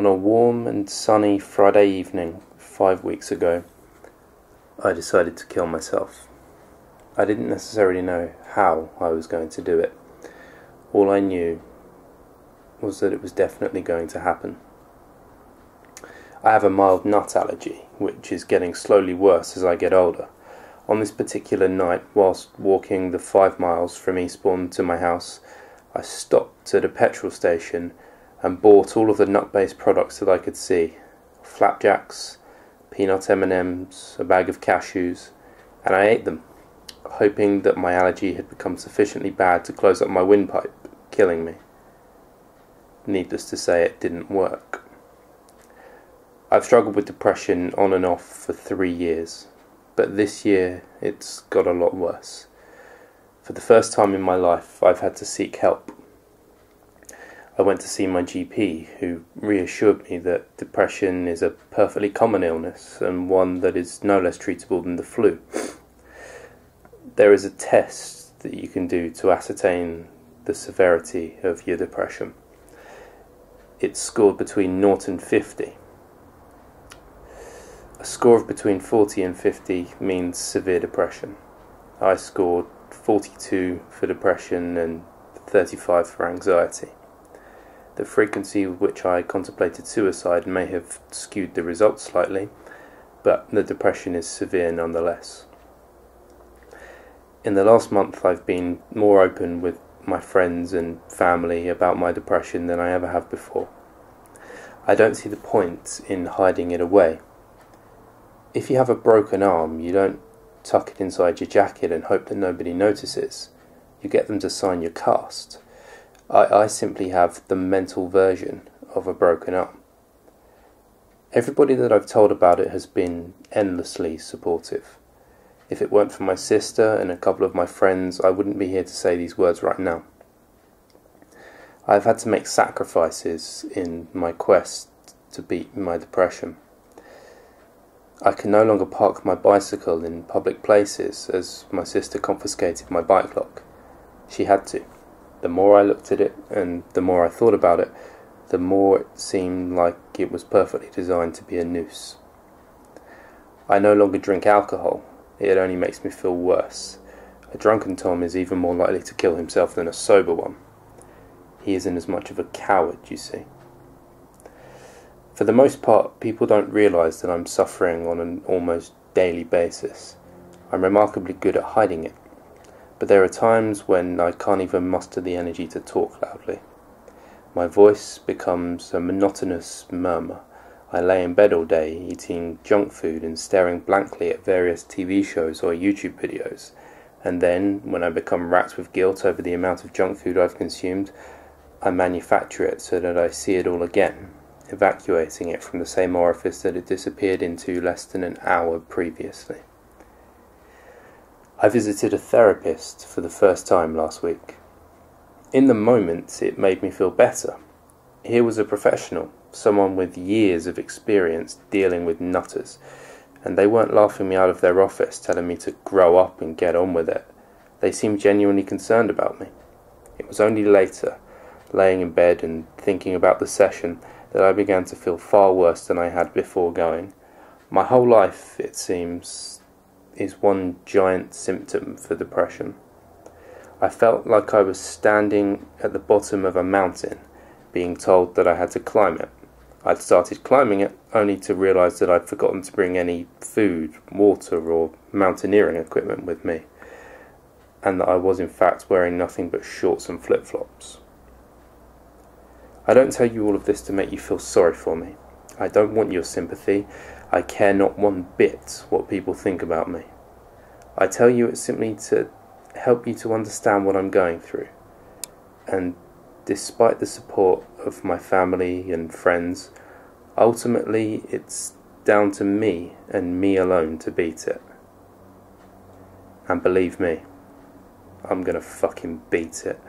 On a warm and sunny Friday evening 5 weeks ago, I decided to kill myself. I didn't necessarily know how I was going to do it. All I knew was that it was definitely going to happen. I have a mild nut allergy, which is getting slowly worse as I get older. On this particular night, whilst walking the 5 miles from Eastbourne to my house, I stopped at a petrol station and bought all of the nut-based products that I could see. Flapjacks, peanut M&Ms, a bag of cashews, and I ate them, hoping that my allergy had become sufficiently bad to close up my windpipe, killing me. Needless to say, it didn't work. I've struggled with depression on and off for 3 years, but this year it's got a lot worse. For the first time in my life, I've had to seek help. I went to see my GP, who reassured me that depression is a perfectly common illness and one that is no less treatable than the flu. There is a test that you can do to ascertain the severity of your depression. It's scored between 0 and 50. A score of between 40 and 50 means severe depression. I scored 42 for depression and 35 for anxiety. The frequency with which I contemplated suicide may have skewed the results slightly, but the depression is severe nonetheless. In the last month, I've been more open with my friends and family about my depression than I ever have before. I don't see the point in hiding it away. If you have a broken arm, you don't tuck it inside your jacket and hope that nobody notices. You get them to sign your cast. I simply have the mental version of a broken arm. Everybody that I've told about it has been endlessly supportive. If it weren't for my sister and a couple of my friends, I wouldn't be here to say these words right now. I've had to make sacrifices in my quest to beat my depression. I can no longer park my bicycle in public places as my sister confiscated my bike lock. She had to. The more I looked at it and the more I thought about it, the more it seemed like it was perfectly designed to be a noose. I no longer drink alcohol. It only makes me feel worse. A drunken Tom is even more likely to kill himself than a sober one. He isn't as much of a coward, you see. For the most part, people don't realise that I'm suffering on an almost daily basis. I'm remarkably good at hiding it. But there are times when I can't even muster the energy to talk loudly. My voice becomes a monotonous murmur. I lay in bed all day, eating junk food and staring blankly at various TV shows or YouTube videos. And then, when I become racked with guilt over the amount of junk food I've consumed, I manufacture it so that I see it all again, evacuating it from the same orifice that it disappeared into less than an hour previously. I visited a therapist for the first time last week. In the moment, it made me feel better. Here was a professional, someone with years of experience dealing with nutters, and they weren't laughing me out of their office, telling me to grow up and get on with it. They seemed genuinely concerned about me. It was only later, laying in bed and thinking about the session, that I began to feel far worse than I had before going. My whole life, it seems, is one giant symptom for depression. I felt like I was standing at the bottom of a mountain, being told that I had to climb it. I'd started climbing it, only to realise that I'd forgotten to bring any food, water or mountaineering equipment with me, and that I was in fact wearing nothing but shorts and flip-flops. I don't tell you all of this to make you feel sorry for me. I don't want your sympathy. I care not one bit what people think about me. I tell you it simply to help you to understand what I'm going through. And despite the support of my family and friends, ultimately it's down to me and me alone to beat it. And believe me, I'm gonna fucking beat it.